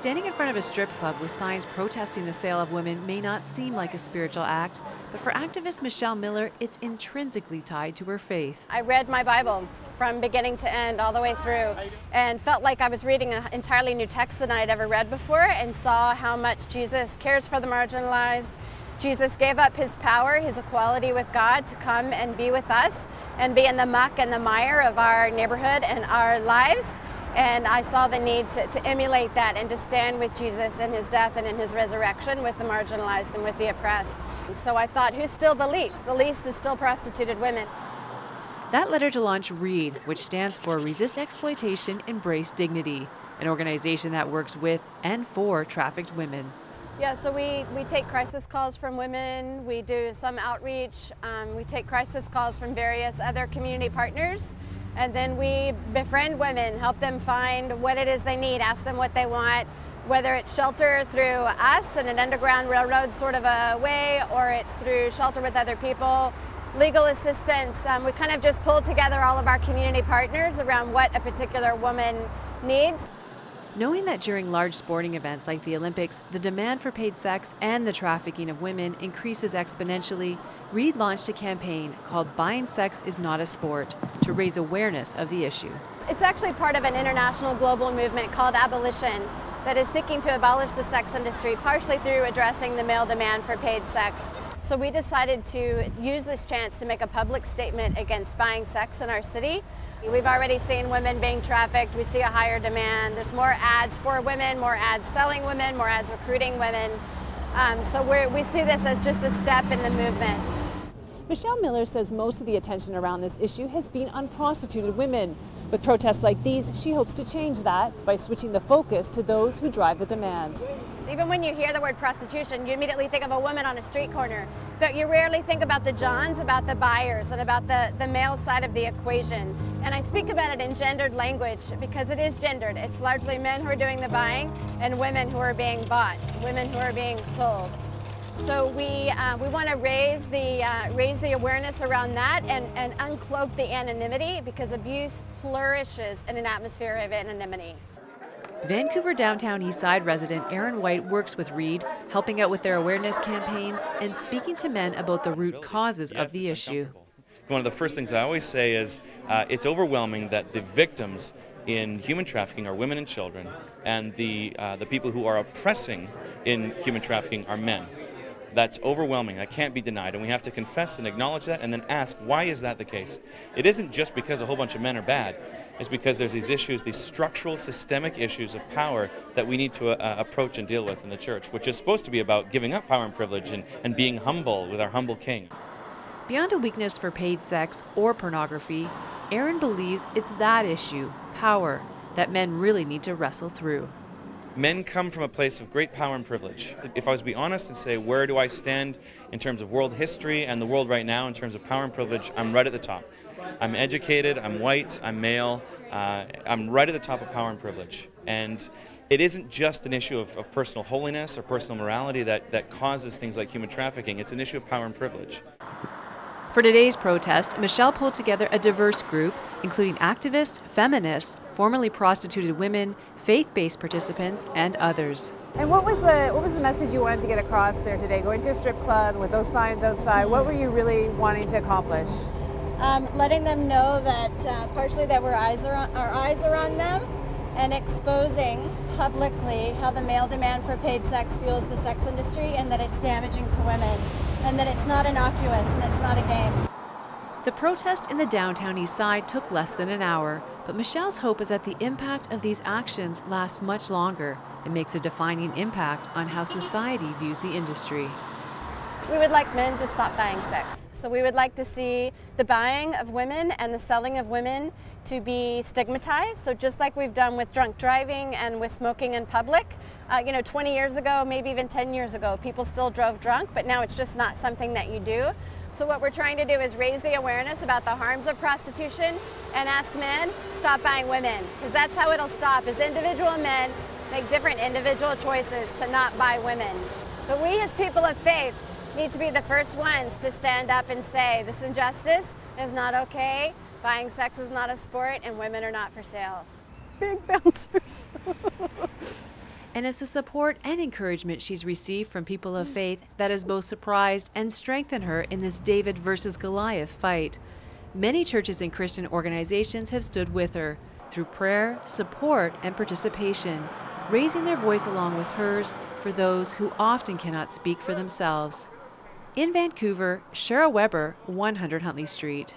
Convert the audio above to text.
Standing in front of a strip club with signs protesting the sale of women may not seem like a spiritual act, but for activist Michelle Miller, it's intrinsically tied to her faith. I read my Bible from beginning to end, all the way through, and felt like I was reading an entirely new text than I had ever read before, and saw how much Jesus cares for the marginalized. Jesus gave up his power, his equality with God, to come and be with us and be in the muck and the mire of our neighborhood and our lives. And I saw the need to emulate that and to stand with Jesus in his death and in his resurrection with the marginalized and with the oppressed. So I thought, who's still the least? The least is still prostituted women. That led her to launch READ, which stands for Resist Exploitation, Embrace Dignity, an organization that works with and for trafficked women. Yeah, so we take crisis calls from women, we do some outreach, we take crisis calls from various other community partners, and then we befriend women, help them find what it is they need, ask them what they want, whether it's shelter through us in an underground railroad sort of a way, or it's through shelter with other people, legal assistance. We kind of just pull together all of our community partners around what a particular woman needs. Knowing that during large sporting events like the Olympics, the demand for paid sex and the trafficking of women increases exponentially, Reed launched a campaign called Buying Sex is Not a Sport to raise awareness of the issue. It's actually part of an international global movement called Abolition that is seeking to abolish the sex industry, partially through addressing the male demand for paid sex. So we decided to use this chance to make a public statement against buying sex in our city. We've already seen women being trafficked. We see a higher demand. There's more ads for women, more ads selling women, more ads recruiting women. So we see this as just a step in the movement. Michelle Miller says most of the attention around this issue has been on prostituted women. With protests like these, she hopes to change that by switching the focus to those who drive the demand. Even when you hear the word prostitution, you immediately think of a woman on a street corner. But you rarely think about the Johns, about the buyers, and about the male side of the equation. And I speak about it in gendered language because it is gendered. It's largely men who are doing the buying and women who are being bought, women who are being sold. So we want to raise the awareness around that and uncloak the anonymity, because abuse flourishes in an atmosphere of anonymity. Vancouver downtown Eastside resident Erin White works with READ, helping out with their awareness campaigns and speaking to men about the root causes of the issue. One of the first things I always say is it's overwhelming that the victims in human trafficking are women and children, and the people who are oppressing in human trafficking are men. That's overwhelming. That can't be denied, and we have to confess and acknowledge that and then ask, why is that the case? It isn't just because a whole bunch of men are bad. It's because there's these issues, these structural, systemic issues of power that we need to approach and deal with in the church, which is supposed to be about giving up power and privilege and being humble with our humble king. Beyond a weakness for paid sex or pornography, Erin believes it's that issue, power, that men really need to wrestle through. Men come from a place of great power and privilege. If I was to be honest and say, where do I stand in terms of world history and the world right now in terms of power and privilege, I'm right at the top. I'm educated, I'm white, I'm male, I'm right at the top of power and privilege. And it isn't just an issue of personal holiness or personal morality that causes things like human trafficking. It's an issue of power and privilege. For today's protest, Michelle pulled together a diverse group, including activists, feminists, formerly prostituted women, faith-based participants, and others. And what was the message you wanted to get across there today? Going to a strip club with those signs outside, what were you really wanting to accomplish? Letting them know that partially that our eyes are on them, and exposing publicly how the male demand for paid sex fuels the sex industry, and that it's damaging to women, and that it's not innocuous and it's not a game. The protest in the downtown East Side took less than an hour, but Michelle's hope is that the impact of these actions lasts much longer and makes a defining impact on how society views the industry. We would like men to stop buying sex. So we would like to see the buying of women and the selling of women to be stigmatized. So just like we've done with drunk driving and with smoking in public, 20 years ago, maybe even 10 years ago, people still drove drunk, but now it's just not something that you do. So what we're trying to do is raise the awareness about the harms of prostitution and ask men, stop buying women, because that's how it'll stop, is individual men make different individual choices to not buy women. But we as people of faith need to be the first ones to stand up and say this injustice is not okay, buying sex is not a sport, and women are not for sale. Big bouncers. And it's the support and encouragement she's received from people of faith that has both surprised and strengthened her in this David versus Goliath fight. Many churches and Christian organizations have stood with her through prayer, support, and participation, raising their voice along with hers for those who often cannot speak for themselves. In Vancouver, Cheryl Weber, 100 Huntley Street.